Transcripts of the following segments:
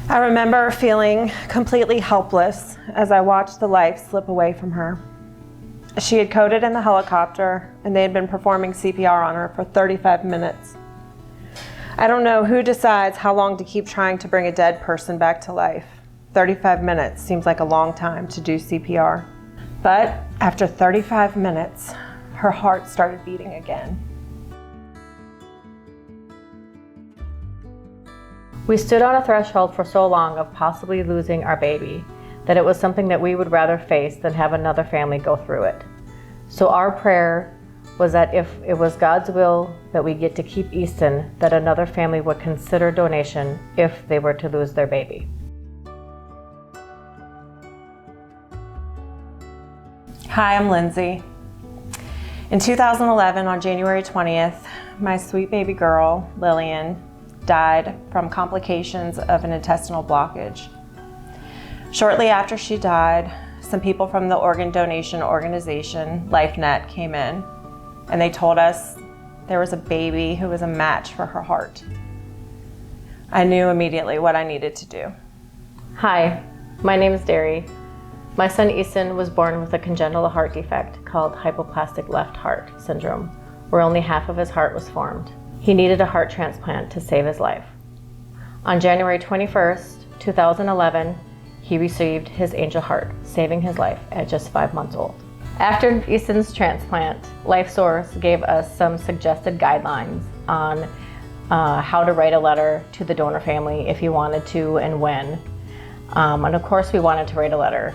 I remember feeling completely helpless as I watched the life slip away from her. She had coded in the helicopter, and they had been performing CPR on her for 35 minutes. I don't know who decides how long to keep trying to bring a dead person back to life. 35 minutes seems like a long time to do CPR. But after 35 minutes, her heart started beating again. We stood on a threshold for so long of possibly losing our baby that it was something that we would rather face than have another family go through it. So our prayer was that if it was God's will that we get to keep Easten, that another family would consider donation if they were to lose their baby. Hi, I'm Lindsay. In 2011, on January 20th, my sweet baby girl, Lillian, died from complications of an intestinal blockage. Shortly after she died, some people from the organ donation organization, LifeNet, came in, and they told us there was a baby who was a match for her heart. I knew immediately what I needed to do. Hi, my name is Derry. My son Easten was born with a congenital heart defect called hypoplastic left heart syndrome, where only half of his heart was formed. He needed a heart transplant to save his life. On January 21st, 2011, he received his angel heart, saving his life at just 5 months old. After Easten's transplant, LifeSource gave us some suggested guidelines on how to write a letter to the donor family if you wanted to and when. And of course we wanted to write a letter.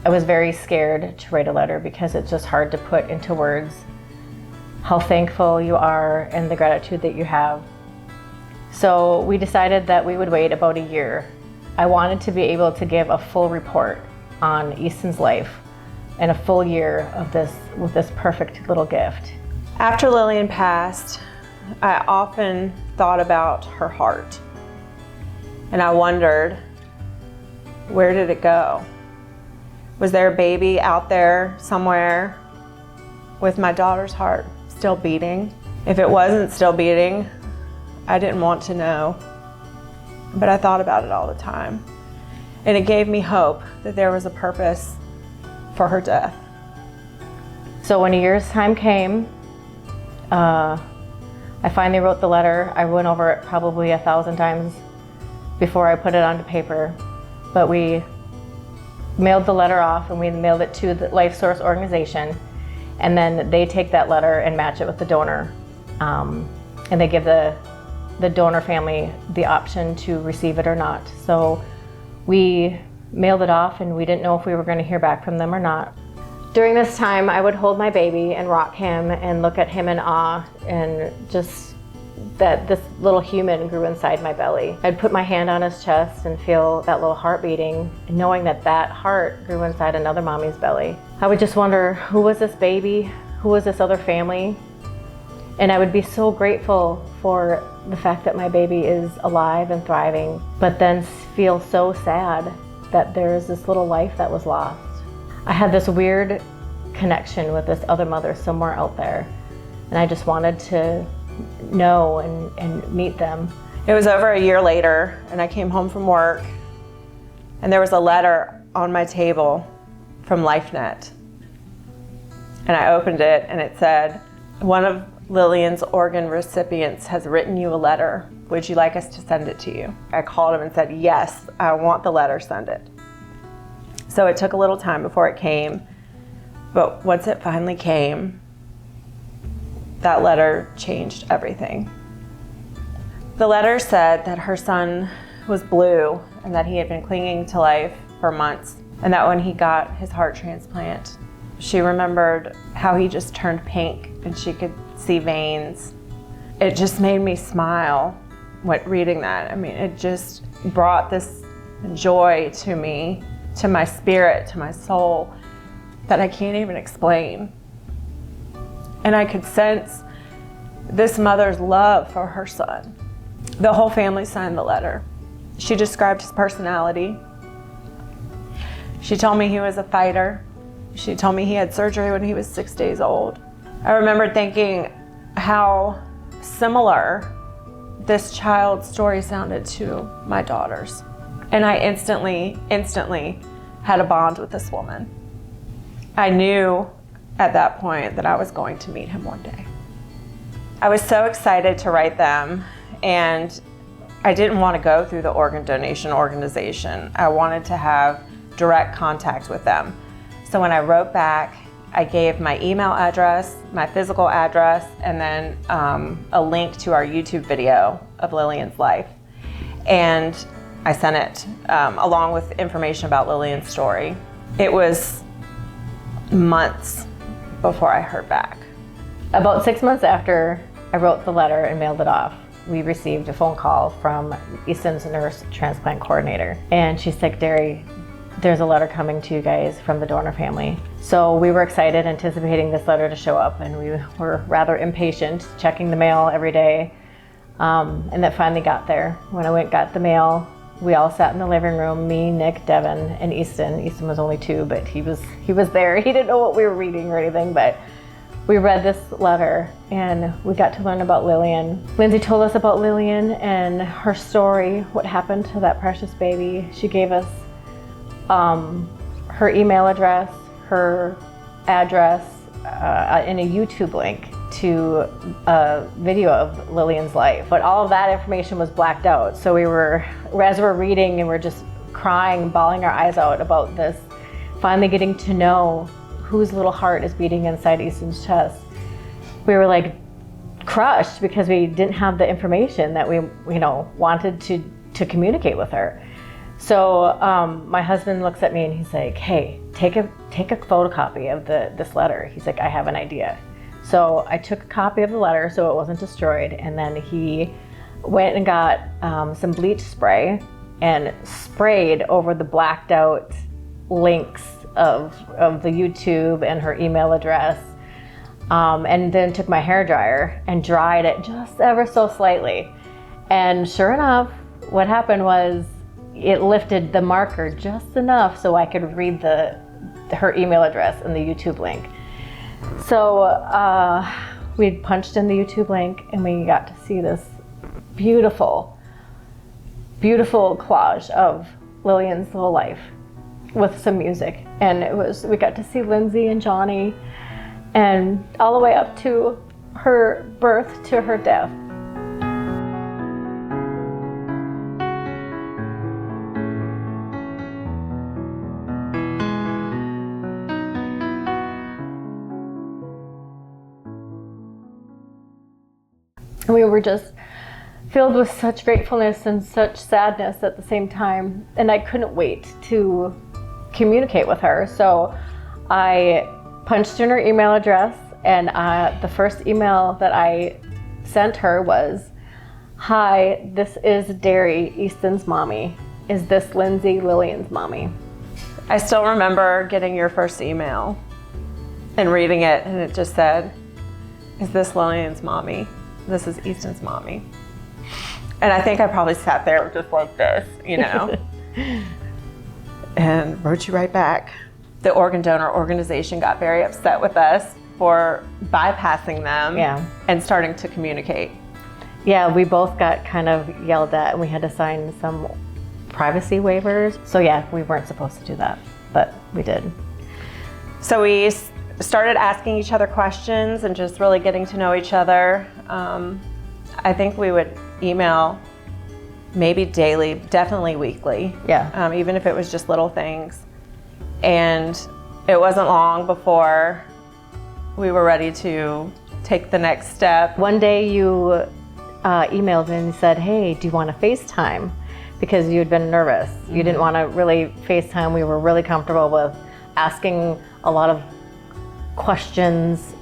I was very scared to write a letter because it's just hard to put into words how thankful you are and the gratitude that you have. So we decided that we would wait about a year. I wanted to be able to give a full report on Easten's life and a full year of this with this perfect little gift. After Lillian passed, I often thought about her heart, and I wondered, where did it go? Was there a baby out there somewhere with my daughter's heart still beating? If it wasn't still beating, I didn't want to know, but I thought about it all the time. And it gave me hope that there was a purpose for her death. So when a year's time came, I finally wrote the letter. I went over it probably 1,000 times before I put it onto paper, but we mailed the letter off and we mailed it to the LifeSource organization, and then they take that letter and match it with the donor, and they give the donor family the option to receive it or not. So we mailed it off and we didn't know if we were going to hear back from them or not. During this time, I would hold my baby and rock him and look at him in awe, and just that this little human grew inside my belly. I'd put my hand on his chest and feel that little heart beating, and knowing that that heart grew inside another mommy's belly. I would just wonder, who was this baby? Who was this other family? And I would be so grateful for the fact that my baby is alive and thriving, but then feel so sad that there's this little life that was lost. I had this weird connection with this other mother somewhere out there, and I just wanted to know and meet them. It was over a year later, and I came home from work, and there was a letter on my table from LifeNet. And I opened it, and it said, "One of Lillian's organ recipients has written you a letter. Would you like us to send it to you?" I called him and said, "Yes, I want the letter, send it." So it took a little time before it came, but once it finally came, that letter changed everything. The letter said that her son was blue and that he had been clinging to life for months, and that when he got his heart transplant, she remembered how he just turned pink and she could see veins. It just made me smile when reading that. I mean, it just brought this joy to me, to my spirit, to my soul, that I can't even explain. And I could sense this mother's love for her son. The whole family signed the letter. She described his personality. She told me he was a fighter. She told me he had surgery when he was 6 days old. I remember thinking how similar this child's story sounded to my daughter's. And I instantly had a bond with this woman. I knew at that point that I was going to meet him one day. I was so excited to write them, and I didn't want to go through the organ donation organization. I wanted to have direct contact with them. So when I wrote back, I gave my email address, my physical address, and then a link to our YouTube video of Lillian's life. And I sent it along with information about Lillian's story. It was months before I heard back. About 6 months after I wrote the letter and mailed it off, we received a phone call from Easten's nurse transplant coordinator. And she's like, Derry, there's a letter coming to you guys from the donor family. So we were excited, anticipating this letter to show up, and we were rather impatient, checking the mail every day. And that finally got there. When I went and got the mail, we all sat in the living room, me, Nick, Devin, and Easten. Easten was only 2, but he was there. He didn't know what we were reading or anything, but we read this letter and we got to learn about Lillian. Lindsay told us about Lillian and her story, what happened to that precious baby. She gave us her email address, her address, and a YouTube link to a video of Lillian's life. But all of that information was blacked out. So as we're reading, and we're just crying, bawling our eyes out about this, finally getting to know whose little heart is beating inside Easton's chest. We were like crushed because we didn't have the information that we wanted to communicate with her. So my husband looks at me and he's like, hey, take a photocopy of this letter. He's like, I have an idea. So I took a copy of the letter so it wasn't destroyed, and then he went and got some bleach spray and sprayed over the blacked out links of the YouTube and her email address, and then took my hairdryer and dried it just ever so slightly. And sure enough, what happened was it lifted the marker just enough so I could read her email address and the YouTube link. So we punched in the YouTube link and we got to see this beautiful, beautiful collage of Lillian's little life with some music. And we got to see Lindsay and Johnny, and all the way up to her birth to her death. And we were just filled with such gratefulness and such sadness at the same time. And I couldn't wait to communicate with her. So I punched in her email address, and the first email that I sent her was, hi, this is Derry, Easton's mommy. Is this Lindsay, Lillian's mommy? I still remember getting your first email and reading it, and it just said, is this Lillian's mommy? This is Easton's mommy. And I think I probably sat there just like this, and wrote you right back. The organ donor organization got very upset with us for bypassing them and starting to communicate. Yeah, we both got kind of yelled at, and we had to sign some privacy waivers. So yeah, we weren't supposed to do that, but we did. So we started asking each other questions and just really getting to know each other. I think we would email maybe daily, definitely weekly. Yeah. Even if it was just little things. And it wasn't long before we were ready to take the next step. One day you emailed me and said, hey, do you want to FaceTime? Because you had been nervous. Mm-hmm. You didn't want to really FaceTime. We were really comfortable with asking a lot of questions,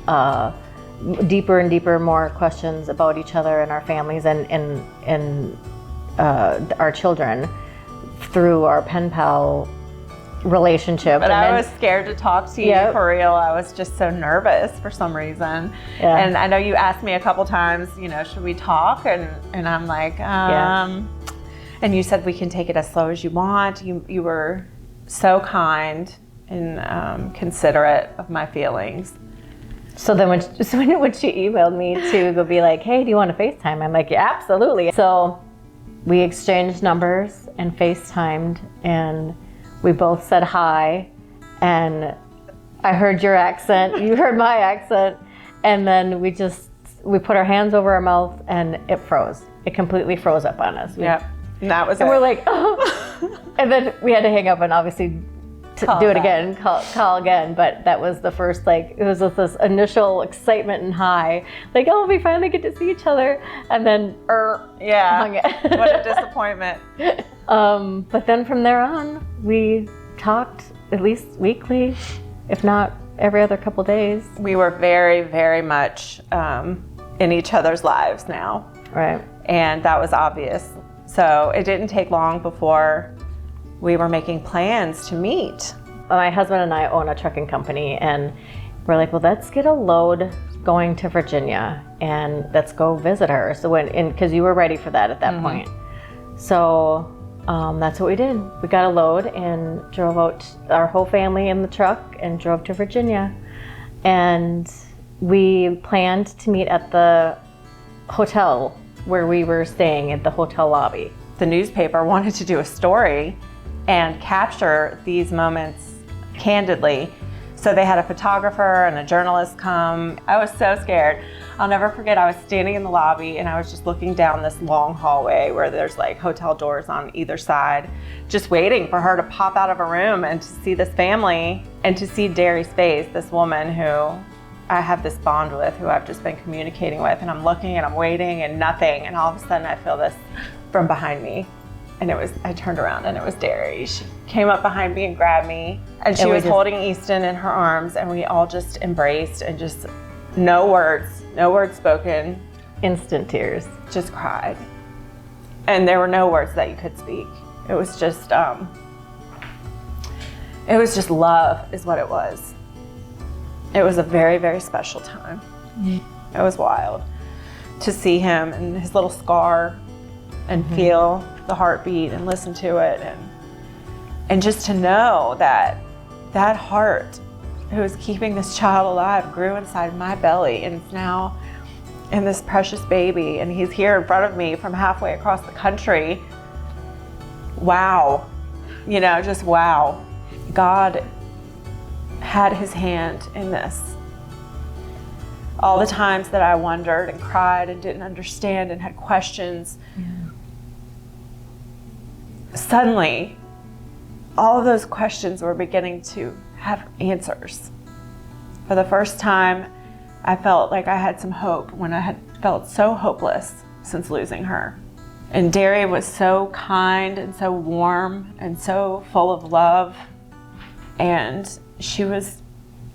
deeper and deeper, more questions about each other and our families and our children through our pen pal relationship. But I was scared to talk to you for real. I was just so nervous for some reason. Yeah. And I know you asked me a couple times, should we talk? And I'm like, and you said we can take it as slow as you want. You were so kind and considerate of my feelings. So then when she emailed me to go be like, hey, do you want to FaceTime? I'm like, yeah, absolutely. So we exchanged numbers and FaceTimed, and we both said hi, and I heard your accent, you heard my accent, and then we put our hands over our mouth and it froze. It completely froze up on us. Yep. And that was and it. we're like, oh. And then we had to hang up and obviously do it again, call again. But that was the first, like, it was this initial excitement and high, like, oh, we finally get to see each other. And then, yeah, hung it. What a disappointment. But then from there on, we talked at least weekly, if not every other couple days. We were very, very much in each other's lives now. Right. And that was obvious. So it didn't take long before we were making plans to meet. My husband and I own a trucking company, and we're like, well, let's get a load going to Virginia and let's go visit her. So because you were ready for that at that point. So that's what we did. We got a load and drove out our whole family in the truck and drove to Virginia. And we planned to meet at the hotel where we were staying, at the hotel lobby. The newspaper wanted to do a story and capture these moments candidly. So they had a photographer and a journalist come. I was so scared. I'll never forget, I was standing in the lobby and I was just looking down this long hallway where there's like hotel doors on either side, just waiting for her to pop out of a room and to see this family and to see Derry's face, this woman who I have this bond with, who I've just been communicating with, and I'm looking and I'm waiting and nothing, and all of a sudden I feel this from behind me. And I turned around and it was Derry. She came up behind me and grabbed me, and she was holding Easten in her arms, and we all just embraced and just no words spoken. Instant tears. Just cried. And there were no words that you could speak. It was just love is what it was. It was a very, very special time. It was wild to see him and his little scar and feel the heartbeat and listen to it, and just to know that that heart who was keeping this child alive grew inside my belly, and it's now in this precious baby, and he's here in front of me from halfway across the country. Wow. Just wow. God had his hand in this. All the times that I wondered and cried and didn't understand and had questions, suddenly all of those questions were beginning to have answers. For the first time, I felt like I had some hope when I had felt so hopeless since losing her. And Derry was so kind and so warm and so full of love, and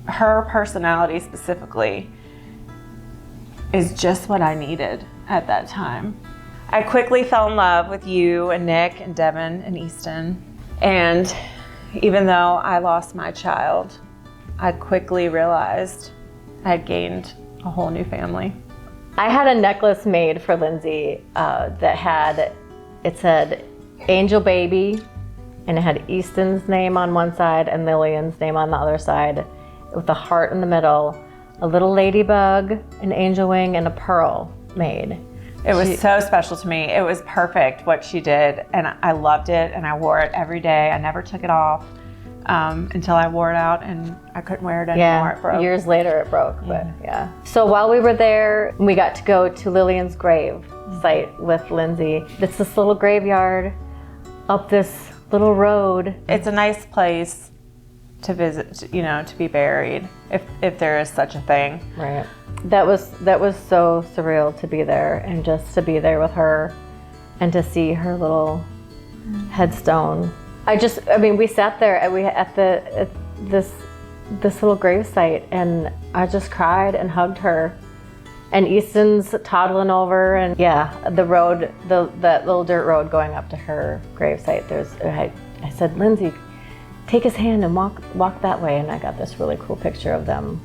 her personality specifically is just what I needed at that time. I quickly fell in love with you and Nick and Devin and Easton. And even though I lost my child, I quickly realized I had gained a whole new family. I had a necklace made for Lindsay it said Angel Baby, and it had Easton's name on one side and Lillian's name on the other side, with a heart in the middle, a little ladybug, an angel wing, and a pearl made. It was so special to me. It was perfect what she did, and I loved it, and I wore it every day. I never took it off until I wore it out, and I couldn't wear it anymore. It broke. Years later it broke, but yeah. So while we were there, we got to go to Lillian's grave site with Lindsay. It's this little graveyard up this little road. It's a nice place to visit, to be buried, if there is such a thing. Right. That was so surreal to be there, and just to be there with her and to see her little headstone. We sat there at this little grave site, and I just cried and hugged her. And Easton's toddling over, and the road, that little dirt road going up to her grave site. I said, Lindsay, take his hand and walk that way. And I got this really cool picture of them,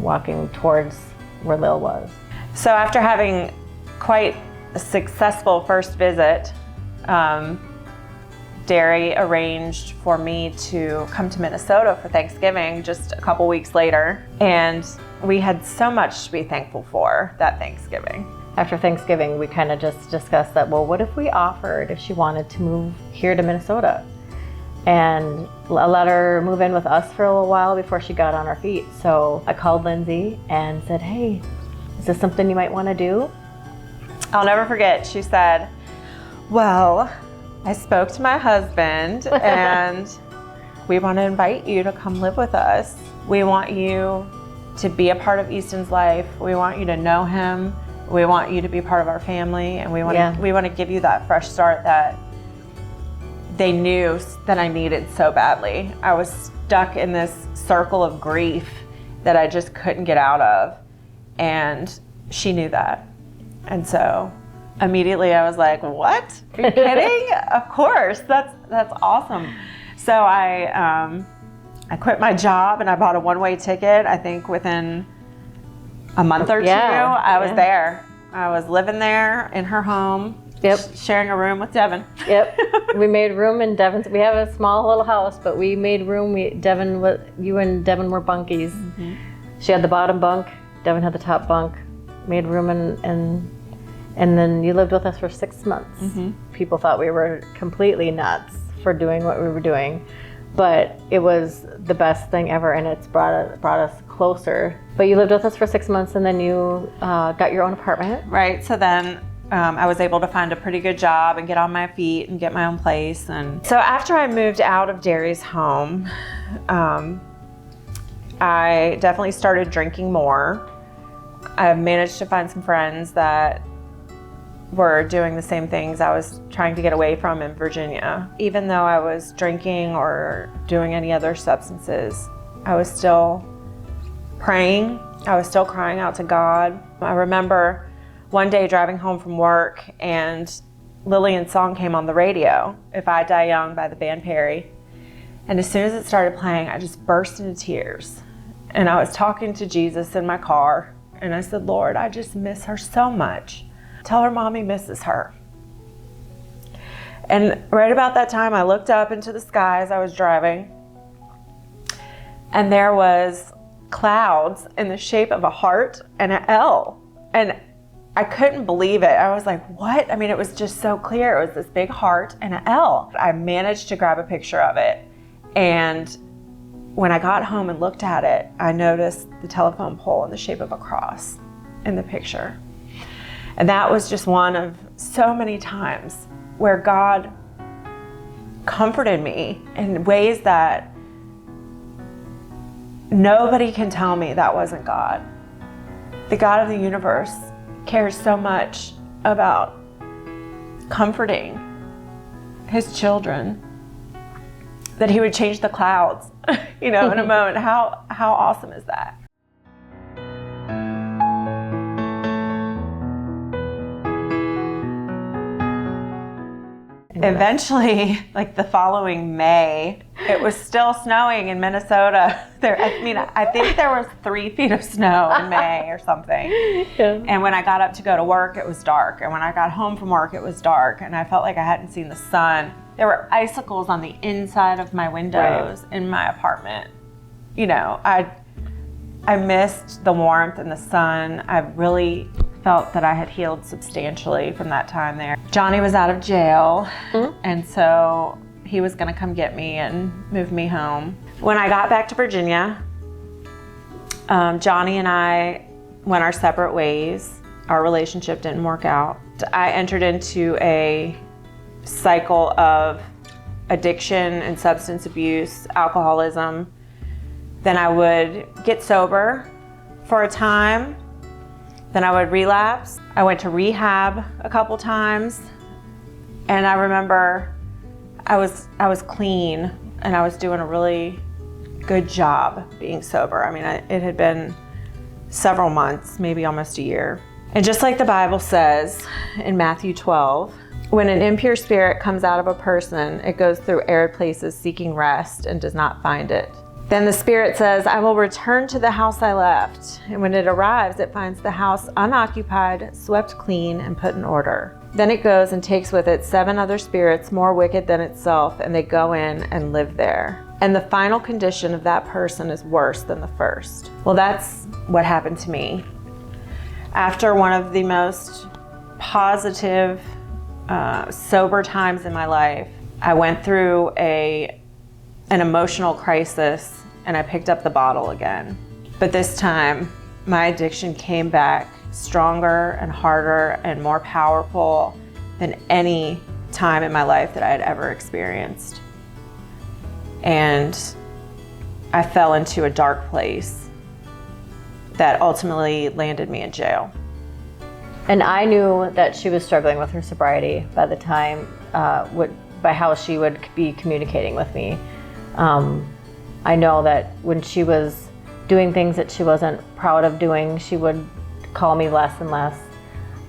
walking towards where Lil was. So after having quite a successful first visit, Derry arranged for me to come to Minnesota for Thanksgiving just a couple weeks later. And we had so much to be thankful for that Thanksgiving. after Thanksgiving, we kind of just discussed that, well, what if we offered if she wanted to move here to Minnesota and let her move in with us for a little while before she got on her feet. So I called Lindsay and said, hey, is this something you might want to do? I'll never forget, she said, well, I spoke to my husband and we want to invite you to come live with us. We want you to be a part of Easton's life. We want you to know him. We want you to be part of our family, and we want to give you that fresh start that they knew that I needed so badly. I was stuck in this circle of grief that I just couldn't get out of, and she knew that. And so immediately I was like, what? Are you kidding? Of course, that's awesome. So I quit my job and I bought a one-way ticket. I think within a month or two, I was there. I was living there in her home, sharing a room with Devin. Yep. We made room in Devin's. We have a small little house, but we made room. You and Devin were bunkies. Mm-hmm. She had the bottom bunk. Devin had the top bunk. Made room and then you lived with us for 6 months. Mm-hmm. People thought we were completely nuts for doing what we were doing, but it was the best thing ever, and it's brought us closer. But you lived with us for 6 months, and then you got your own apartment. Right. So then I was able to find a pretty good job and get on my feet and get my own place. And so after I moved out of Derry's home, I definitely started drinking more. I managed to find some friends that were doing the same things I was trying to get away from in Virginia. Even though I was drinking or doing any other substances, I was still praying. I was still crying out to God. I remember one day driving home from work and Lillian's song came on the radio, If I Die Young by the band Perry. And as soon as it started playing, I just burst into tears. And I was talking to Jesus in my car and I said, Lord, I just miss her so much. Tell her mommy misses her. And right about that time, I looked up into the sky as I was driving, and there was clouds in the shape of a heart and an L. And I couldn't believe it. I was like, what? I mean, it was just so clear. It was this big heart and an L. I managed to grab a picture of it. And when I got home and looked at it, I noticed the telephone pole in the shape of a cross in the picture. And that was just one of so many times where God comforted me in ways that nobody can tell me that wasn't God. The God of the universe cares so much about comforting his children that he would change the clouds, in a moment. How awesome is that? Eventually, like the following May, it was still snowing in Minnesota. I think there was 3 feet of snow in May or something. Yeah. And when I got up to go to work, it was dark. And when I got home from work, it was dark. And I felt like I hadn't seen the sun. There were icicles on the inside of my windows in my apartment. I missed the warmth and the sun. I really felt that I had healed substantially from that time there. Johnny was out of jail, and so he was gonna come get me and move me home. When I got back to Virginia, Johnny and I went our separate ways. Our relationship didn't work out. I entered into a cycle of addiction and substance abuse, alcoholism. Then I would get sober for a time. Then I would relapse. I went to rehab a couple times. And I remember I was clean and I was doing a really good job being sober. I mean, it had been several months, maybe almost a year. And just like the Bible says in Matthew 12, when an impure spirit comes out of a person, it goes through arid places seeking rest and does not find it. Then the spirit says, I will return to the house I left. And when it arrives, it finds the house unoccupied, swept clean, and put in order. Then it goes and takes with it 7 other spirits more wicked than itself, and they go in and live there. And the final condition of that person is worse than the first. Well, that's what happened to me. After one of the most positive, sober times in my life, I went through an emotional crisis and I picked up the bottle again. But this time, my addiction came back stronger and harder and more powerful than any time in my life that I had ever experienced. And I fell into a dark place that ultimately landed me in jail. And I knew that she was struggling with her sobriety by the time, by how she would be communicating with me. I know that when she was doing things that she wasn't proud of doing, she would call me less and less.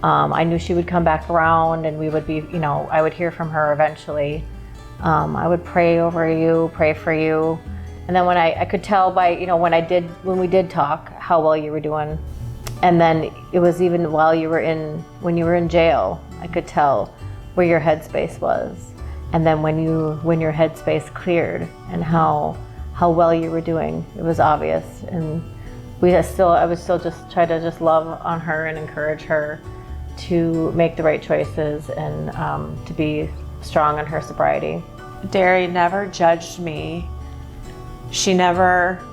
I knew she would come back around and we would be, I would hear from her eventually. I would pray over you, pray for you. And then when I could tell by, when we did talk, how well you were doing. And then it was even when you were in jail, I could tell where your headspace was. And then when your headspace cleared and how well you were doing, it was obvious. And I would still just try to just love on her and encourage her to make the right choices and to be strong in her sobriety. Derry never judged me. She never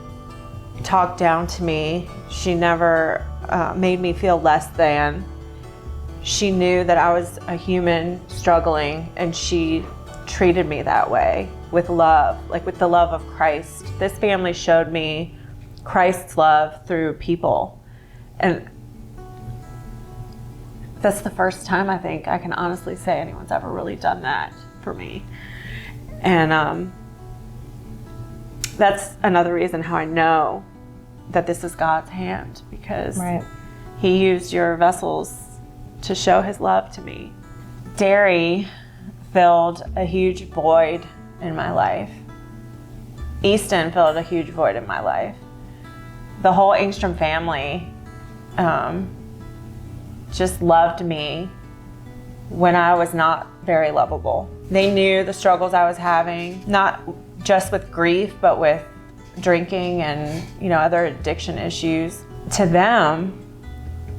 talked down to me. She never made me feel less than. She knew that I was a human struggling, and she treated me that way with love, like with the love of Christ. This family showed me Christ's love through people. And that's the first time I think I can honestly say anyone's ever really done that for me. And that's another reason how I know that this is God's hand, because He used your vessels to show His love to me. Derry filled a huge void in my life. Easten filled a huge void in my life. The whole Engstrom family just loved me when I was not very lovable. They knew the struggles I was having, not just with grief, but with drinking and other addiction issues. To them,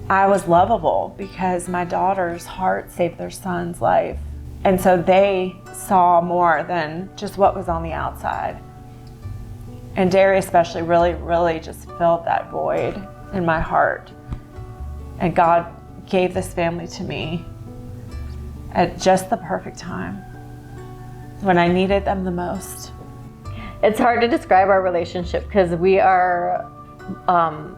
I was lovable because my daughter's heart saved their son's life. And so they saw more than just what was on the outside. And Derry especially really just filled that void in my heart. And God gave this family to me at just the perfect time, when I needed them the most. It's hard to describe our relationship because we are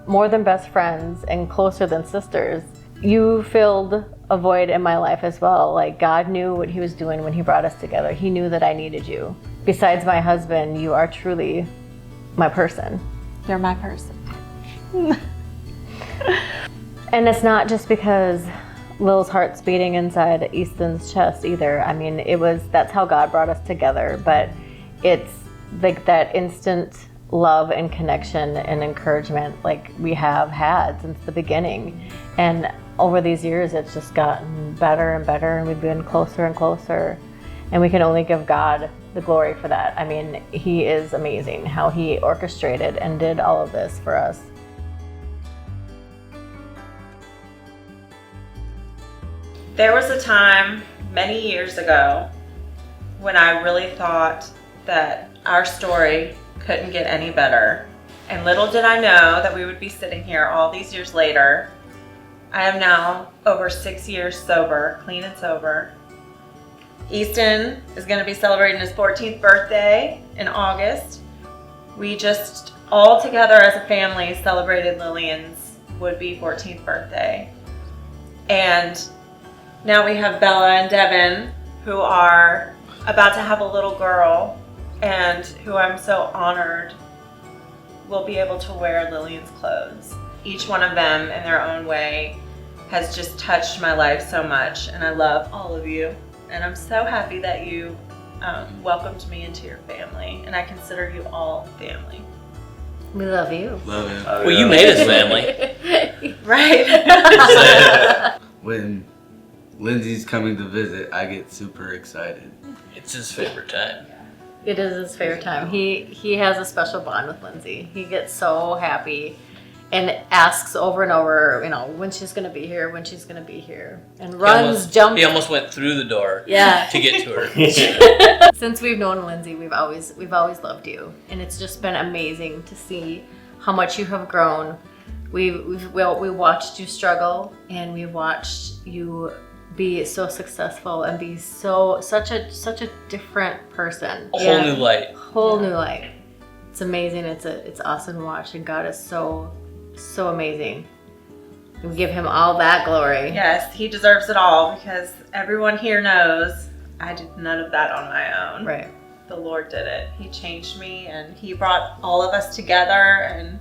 more than best friends and closer than sisters. You filled a void in my life as well. Like, God knew what He was doing when He brought us together. He knew that I needed you. Besides my husband, you are truly my person. You're my person. And it's not just because Lil's heart's beating inside Easton's chest either. I mean, that's how God brought us together, but it's like that instant love and connection and encouragement like we have had since the beginning. And over these years, it's just gotten better and better, and we've been closer and closer. And we can only give God the glory for that. I mean, He is amazing how He orchestrated and did all of this for us. There was a time many years ago when I really thought that our story couldn't get any better. And little did I know that we would be sitting here all these years later. I am now over 6 years sober, clean and sober. Easton is going to be celebrating his 14th birthday in August. We just all together as a family celebrated Lillian's would-be 14th birthday. And now we have Bella and Devin, who are about to have a little girl, and who I'm so honored will be able to wear Lillian's clothes. Each one of them in their own way has just touched my life so much, and I love all of you. And I'm so happy that you welcomed me into your family, and I consider you all family. We love you. Love you. Well, you made us family. Right? When Lindsay's coming to visit, I get super excited. It's his favorite time. It is his favorite time. He has a special bond with Lindsay. He gets so happy and asks over and over, when she's going to be here, when she's going to be here. And runs, jumps. He almost went through the door Yeah. to get to her. Since we've known Lindsay, we've always loved you. And it's just been amazing to see how much you have grown. We watched you struggle, and we watched you be so successful and be such a different person. A whole new light. Whole new light. It's amazing. It's awesome to watch, and God is so amazing. We give him all that glory. Yes, he deserves it all, because everyone here knows I did none of that on my own. Right. The Lord did it. He changed me, and he brought all of us together, and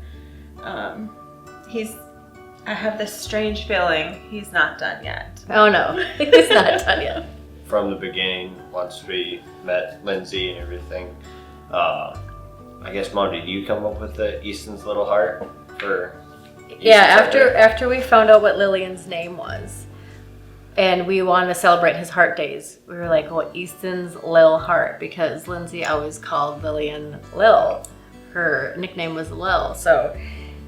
I have this strange feeling he's not done yet. Oh no, he's not done yet. From the beginning, once we met Lindsay and everything, I guess, Mom, did you come up with the Easton's Little Heart for? Yeah, Easton's Heart Day? after we found out what Lillian's name was, and we wanted to celebrate his heart days, we were like, well, Easton's Lil Heart, because Lindsay always called Lillian Lil. Her nickname was Lil, so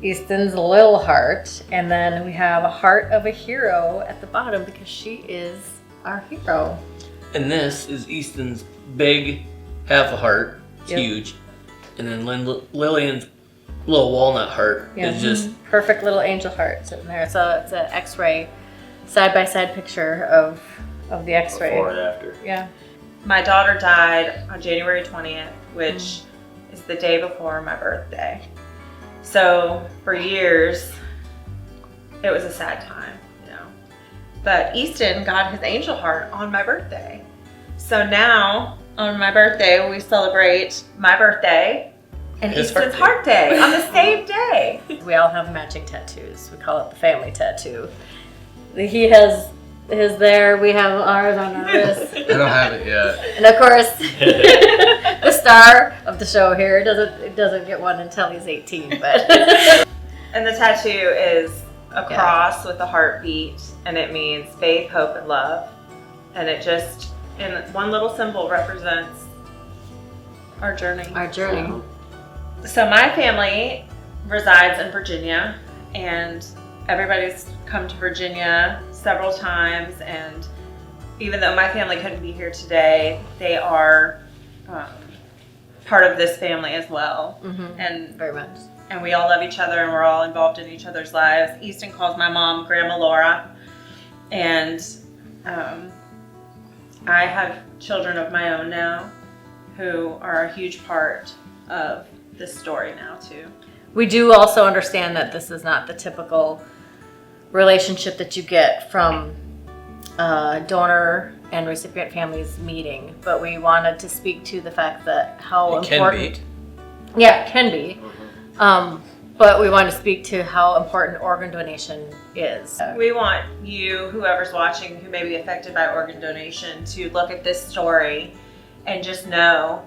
Easton's Lil Heart, and then we have a heart of a hero at the bottom because she is our hero. And this is Easton's big half a heart. It's Yep. huge. And then Lillian's little walnut heart is just perfect little angel heart sitting there. So it's an X-ray, side-by-side picture of the X-ray. Before and after. Yeah. My daughter died on January 20th, which is the day before my birthday. So for years, it was a sad time, But Easton got his angel heart on my birthday. So now, on my birthday, we celebrate my birthday and His Easton's heart heart day on the same day. We all have matching tattoos. We call it the family tattoo. He has his there. We have ours on our wrist. I don't have it yet. And of course, the star of the show here doesn't get one until he's 18. But And the tattoo is a cross with a heartbeat, and it means faith, hope, and love. And it just, in one little symbol, represents our journey. our journey. So my family resides in Virginia, and everybody's come to Virginia several times, and even though my family couldn't be here today, they are part of this family as well. Mm-hmm. And Very much. and we all love each other, and we're all involved in each other's lives. Easton calls my mom Grandma Laura, and I have children of my own now who are a huge part of this story now too. We do also understand that this is not the typical relationship that you get from donor and recipient families meeting, but we wanted to speak to the fact that how It can important. be. Yeah, it can be. But we want to speak to how important organ donation is. We want you, whoever's watching, who may be affected by organ donation, to look at this story and just know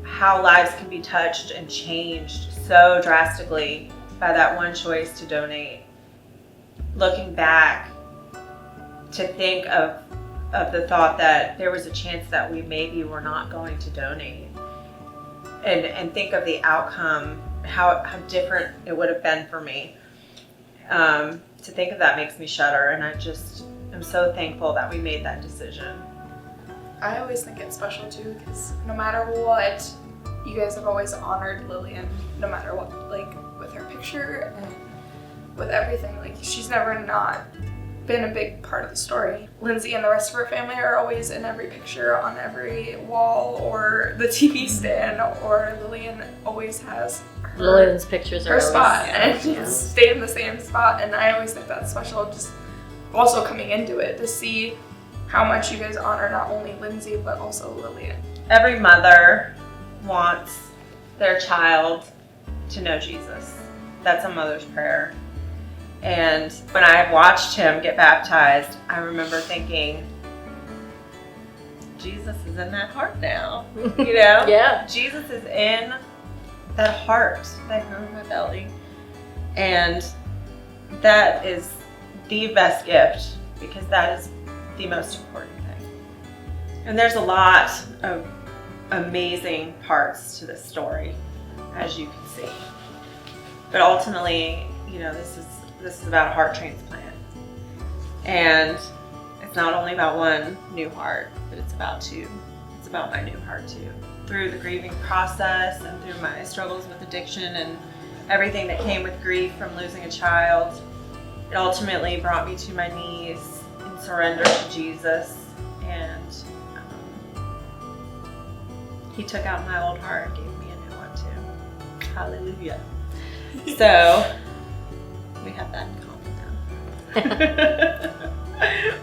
how lives can be touched and changed so drastically by that one choice to donate. Looking back, to think of the thought that there was a chance that we maybe were not going to donate, and think of the outcome, how different it would have been for me. To think of that makes me shudder, and I'm so thankful that we made that decision. I always think it's special too, because no matter what, you guys have always honored Lillian, no matter what, like with her picture and with everything. Like, she's never not been a big part of the story. Lindsay and the rest of her family are always in every picture, on every wall or the TV stand, or Lillian always has Lillian's pictures are her always, spot, yeah. and it's stayed in the same spot. And I always think that's special, just also coming into it, to see how much you guys honor not only Lindsay but also Lillian. Every mother wants their child to know Jesus. That's a mother's prayer. And when I watched him get baptized, I remember thinking, Jesus is in that heart now, Yeah. Jesus is in that heart that grew in my belly. And that is the best gift, because that is the most important thing. And there's a lot of amazing parts to this story, as you can see. But ultimately, you know, this is about a heart transplant. And it's not only about one new heart, but it's about two. It's about my new heart too. Through the grieving process and through my struggles with addiction and everything that came with grief from losing a child, it ultimately brought me to my knees in surrender to Jesus. And he took out my old heart and gave me a new one too. Hallelujah. So we have that in common now.